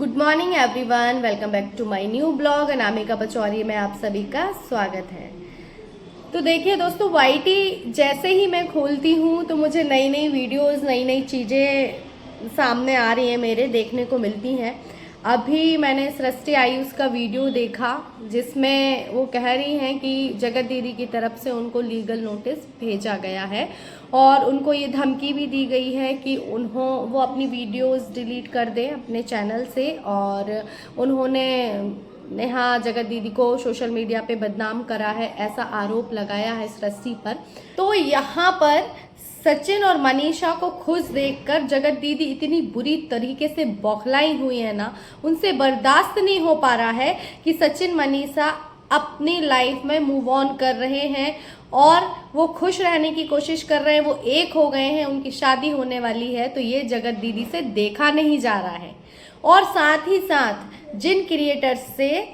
Good morning everyone, welcome back to my new blog. Anamika Pachauri में आप सभी का स्वागत है। तो देखिए दोस्तों, वाईटी जैसे ही मैं खोलती हूँ तो मुझे नई नई वीडियोस, नई नई चीज़ें सामने आ रही हैं, मेरे देखने को मिलती हैं। अभी मैंने सृष्टि आयुष का वीडियो देखा जिसमें वो कह रही हैं कि जगत दीदी की तरफ से उनको लीगल नोटिस भेजा गया है और उनको ये धमकी भी दी गई है कि वो अपनी वीडियोस डिलीट कर दें अपने चैनल से। और उन्होंने नेहा जगत दीदी को सोशल मीडिया पे बदनाम करा है, ऐसा आरोप लगाया है सृष्टि पर। तो यहाँ पर सचिन और मनीषा को खुश देखकर जगत दीदी इतनी बुरी तरीके से बौखलाई हुई है ना, उनसे बर्दाश्त नहीं हो पा रहा है कि सचिन मनीषा अपनी लाइफ में मूव ऑन कर रहे हैं और वो खुश रहने की कोशिश कर रहे हैं, वो एक हो गए हैं, उनकी शादी होने वाली है। तो ये जगत दीदी से देखा नहीं जा रहा है। और साथ ही साथ जिन क्रिएटर्स से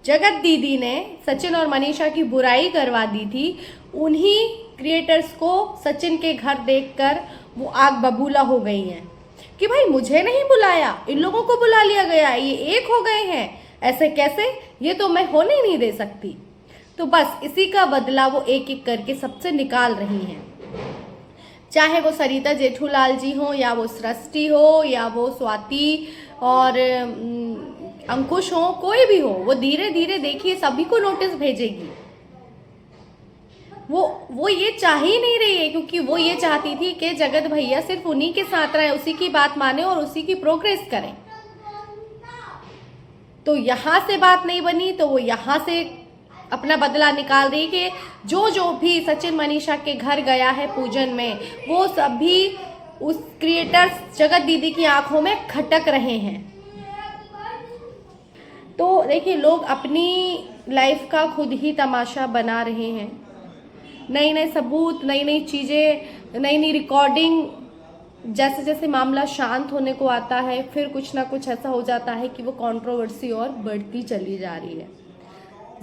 जगत दीदी ने सचिन और मनीषा की बुराई करवा दी थी, उन्हीं क्रिएटर्स को सचिन के घर देखकर वो आग बबूला हो गई हैं कि भाई मुझे नहीं बुलाया, इन लोगों को बुला लिया गया, ये एक हो गए हैं, ऐसे कैसे, ये तो मैं होने ही नहीं दे सकती। तो बस इसी का बदला वो एक एक करके सबसे निकाल रही हैं, चाहे वो सरिता जेठूलाल जी हो या वो सृष्टि हो या वो स्वाति और अंकुश हो, कोई भी हो, वो धीरे धीरे देखिए सभी को नोटिस भेजेगी। वो ये चाह ही नहीं रही है, क्योंकि वो ये चाहती थी कि जगत भैया सिर्फ उन्हीं के साथ रहे, उसी की बात माने और उसी की प्रोग्रेस करें। तो यहाँ से बात नहीं बनी तो वो यहाँ से अपना बदला निकाल रही कि जो भी सचिन मनीषा के घर गया है पूजन में, वो सभी उस क्रिएटर्स जगत दीदी की आंखों में खटक रहे हैं। तो देखिए, लोग अपनी लाइफ का खुद ही तमाशा बना रहे हैं। नए नए सबूत, नई नई चीज़ें, नई नई रिकॉर्डिंग, जैसे जैसे मामला शांत होने को आता है फिर कुछ ना कुछ ऐसा हो जाता है कि वो कंट्रोवर्सी और बढ़ती चली जा रही है।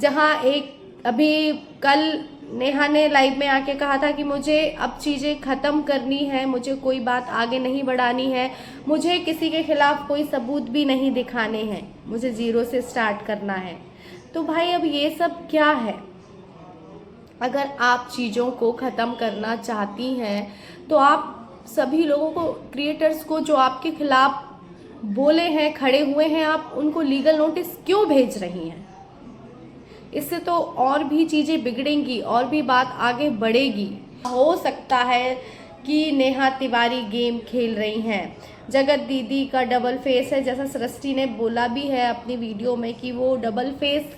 जहाँ अभी कल नेहा ने लाइव में आके कहा था कि मुझे अब चीज़ें ख़त्म करनी है, मुझे कोई बात आगे नहीं बढ़ानी है, मुझे किसी के खिलाफ कोई सबूत भी नहीं दिखाने हैं, मुझे ज़ीरो से स्टार्ट करना है। तो भाई अब ये सब क्या है? अगर आप चीज़ों को ख़त्म करना चाहती हैं तो आप सभी लोगों को, क्रिएटर्स को जो आपके खिलाफ बोले हैं, खड़े हुए हैं, आप उनको लीगल नोटिस क्यों भेज रही हैं? इससे तो और भी चीज़ें बिगड़ेंगी और भी बात आगे बढ़ेगी। हो सकता है कि नेहा तिवारी गेम खेल रही हैं, जगत दीदी का डबल फेस है, जैसा सृष्टि ने बोला भी है अपनी वीडियो में कि वो डबल फेस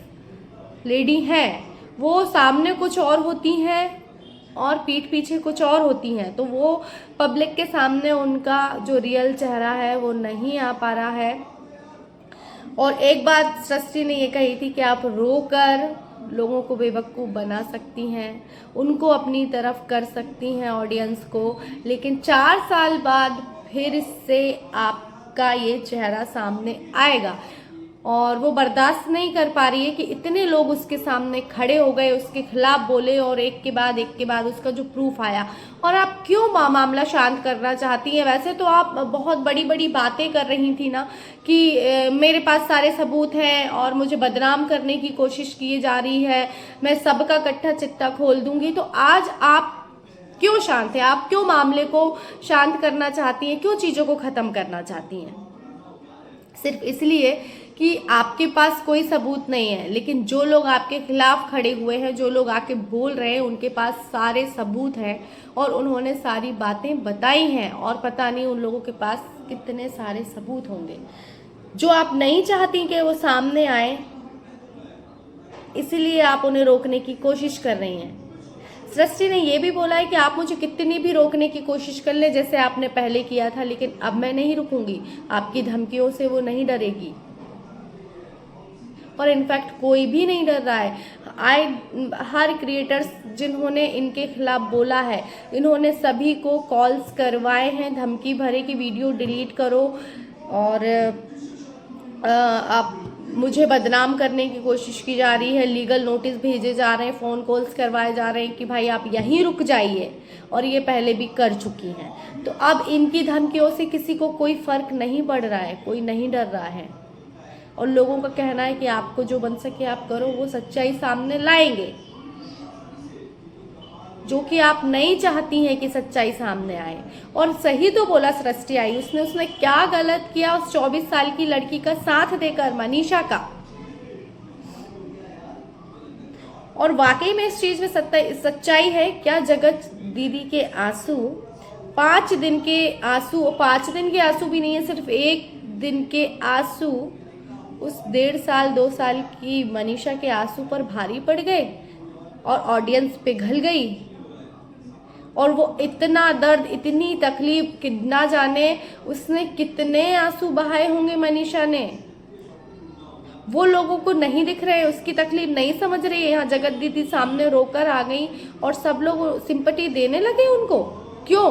लेडी हैं। वो सामने कुछ और होती हैं और पीठ पीछे कुछ और होती हैं। तो वो पब्लिक के सामने उनका जो रियल चेहरा है वो नहीं आ पा रहा है। और एक बात सृष्टि ने ये कही थी कि आप रोकर लोगों को बेवकूफ़ बना सकती हैं, उनको अपनी तरफ कर सकती हैं, ऑडियंस को, लेकिन 4 साल बाद फिर से आपका ये चेहरा सामने आएगा। और वो बर्दाश्त नहीं कर पा रही है कि इतने लोग उसके सामने खड़े हो गए, उसके खिलाफ बोले और एक के बाद उसका जो प्रूफ आया। और आप क्यों मामला शांत करना चाहती हैं? वैसे तो आप बहुत बड़ी बड़ी बातें कर रही थी ना कि मेरे पास सारे सबूत हैं और मुझे बदनाम करने की कोशिश की जा रही है, मैं सबका कट्टा चिट्ठा खोल दूंगी। तो आज आप क्यों शांत हैं? आप क्यों मामले को शांत करना चाहती हैं? क्यों चीज़ों को ख़त्म करना चाहती हैं? सिर्फ इसलिए कि आपके पास कोई सबूत नहीं है, लेकिन जो लोग आपके खिलाफ खड़े हुए हैं, जो लोग आके बोल रहे हैं, उनके पास सारे सबूत हैं और उन्होंने सारी बातें बताई हैं। और पता नहीं उन लोगों के पास कितने सारे सबूत होंगे जो आप नहीं चाहती कि वो सामने आए, इसलिए आप उन्हें रोकने की कोशिश कर रही हैं। सृष्टि ने यह भी बोला है कि आप मुझे कितनी भी रोकने की कोशिश कर ले, जैसे आपने पहले किया था, लेकिन अब मैं नहीं रुकूंगी, आपकी धमकियों से वो नहीं डरेगी। और इनफैक्ट कोई भी नहीं डर रहा है। हर क्रिएटर्स जिन्होंने इनके खिलाफ बोला है, इन्होंने सभी को कॉल्स करवाए हैं, धमकी भरे कि वीडियो डिलीट करो और आप मुझे बदनाम करने की कोशिश की जा रही है, लीगल नोटिस भेजे जा रहे हैं, फ़ोन कॉल्स करवाए जा रहे हैं कि भाई आप यहीं रुक जाइए, और ये पहले भी कर चुकी हैं। तो अब इनकी धमकियों से किसी को कोई फ़र्क नहीं पड़ रहा है, कोई नहीं डर रहा है। और लोगों का कहना है कि आपको जो बन सके आप करो, वो सच्चाई सामने लाएंगे, जो कि आप नहीं चाहती हैं कि सच्चाई सामने आए। और सही तो बोला सृष्टि आई, उसने क्या गलत किया उस 24 साल की लड़की का साथ देकर, मनीषा का। और वाकई में इस चीज में सच्चाई है क्या? जगत दीदी के आंसू 5 दिन के आंसू, 5 दिन के आंसू भी नहीं है, सिर्फ 1 दिन के आंसू उस 1.5 साल 2 साल की मनीषा के आंसू पर भारी पड़ गए और ऑडियंस पिघल गई। और वो इतना दर्द, इतनी तकलीफ, कि ना जाने उसने कितने आंसू बहाए होंगे मनीषा ने, वो लोगों को नहीं दिख रहे, उसकी तकलीफ नहीं समझ रही है। यहाँ जगत दीदी सामने रोकर आ गई और सब लोग सिंपैथी देने लगे उनको, क्यों?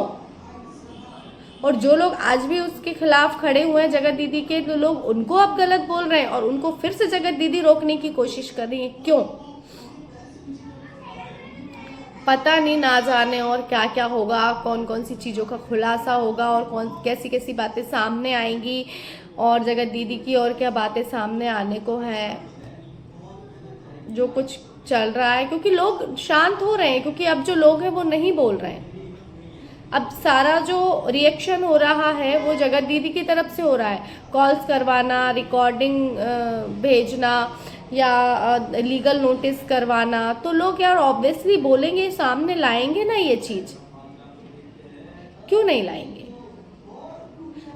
और जो लोग आज भी उसके खिलाफ खड़े हुए हैं जगत दीदी के, तो लोग उनको अब गलत बोल रहे हैं और उनको फिर से जगत दीदी रोकने की कोशिश कर रही है, क्यों? पता नहीं, ना जाने और क्या क्या होगा, कौन कौन सी चीज़ों का खुलासा होगा और कैसी कैसी बातें सामने आएंगी और जगत दीदी की और क्या बातें सामने आने को है, जो कुछ चल रहा है। क्योंकि लोग शांत हो रहे हैं, क्योंकि अब जो लोग हैं वो नहीं बोल रहे हैं। अब सारा जो रिएक्शन हो रहा है वो जगत दीदी की तरफ से हो रहा है, कॉल्स करवाना, रिकॉर्डिंग भेजना या लीगल नोटिस करवाना। तो लोग यार ऑब्वियसली बोलेंगे, सामने लाएंगे ना ये चीज, क्यों नहीं लाएंगे?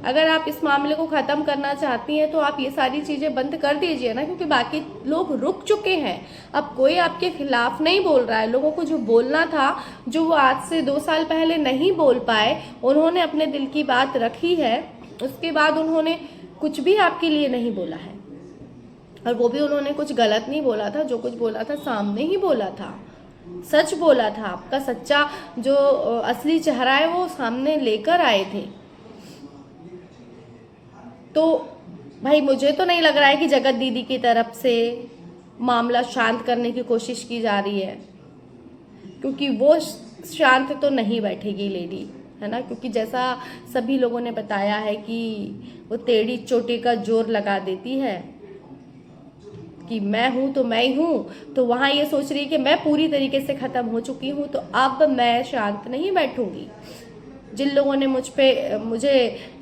अगर आप इस मामले को ख़त्म करना चाहती हैं तो आप ये सारी चीज़ें बंद कर दीजिए ना, क्योंकि बाकी लोग रुक चुके हैं। अब कोई आपके खिलाफ नहीं बोल रहा है। लोगों को जो बोलना था, जो वो आज से 2 साल पहले नहीं बोल पाए, उन्होंने अपने दिल की बात रखी है। उसके बाद उन्होंने कुछ भी आपके लिए नहीं बोला है, और वो भी उन्होंने कुछ गलत नहीं बोला था। जो कुछ बोला था सामने ही बोला था, सच बोला था। आपका सच्चा जो असली चेहरा है वो सामने लेकर आए थे। तो भाई मुझे तो नहीं लग रहा है कि जगत दीदी की तरफ से मामला शांत करने की कोशिश की जा रही है, क्योंकि वो शांत तो नहीं बैठेगी लेडी, है ना। क्योंकि जैसा सभी लोगों ने बताया है कि वो टेढ़ी चोटी का जोर लगा देती है कि मैं हूं तो मैं ही हूं। तो वहां ये सोच रही है कि मैं पूरी तरीके से खत्म हो चुकी हूं, तो अब मैं शांत नहीं बैठूंगी। जिन लोगों ने मुझे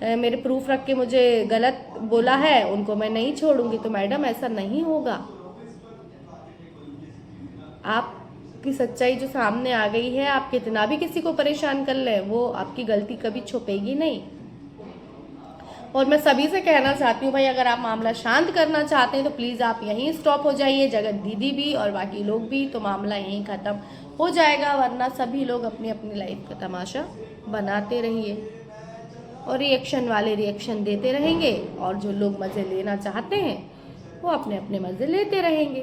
मेरे प्रूफ रख के मुझे गलत बोला है, उनको मैं नहीं छोड़ूंगी। तो मैडम ऐसा नहीं होगा। आपकी सच्चाई जो सामने आ गई है, आप कितना भी किसी को परेशान कर ले, वो आपकी गलती कभी छुपेगी नहीं। और मैं सभी से कहना चाहती हूँ भाई, अगर आप मामला शांत करना चाहते हैं तो प्लीज़ आप यहीं स्टॉप हो जाइए, जगत दीदी भी और बाकी लोग भी, तो मामला यहीं ख़त्म हो जाएगा। वरना सभी लोग अपनी अपनी लाइफ का तमाशा बनाते रहिए और रिएक्शन वाले रिएक्शन देते रहेंगे, और जो लोग मज़े लेना चाहते हैं वो अपने अपने मज़े लेते रहेंगे।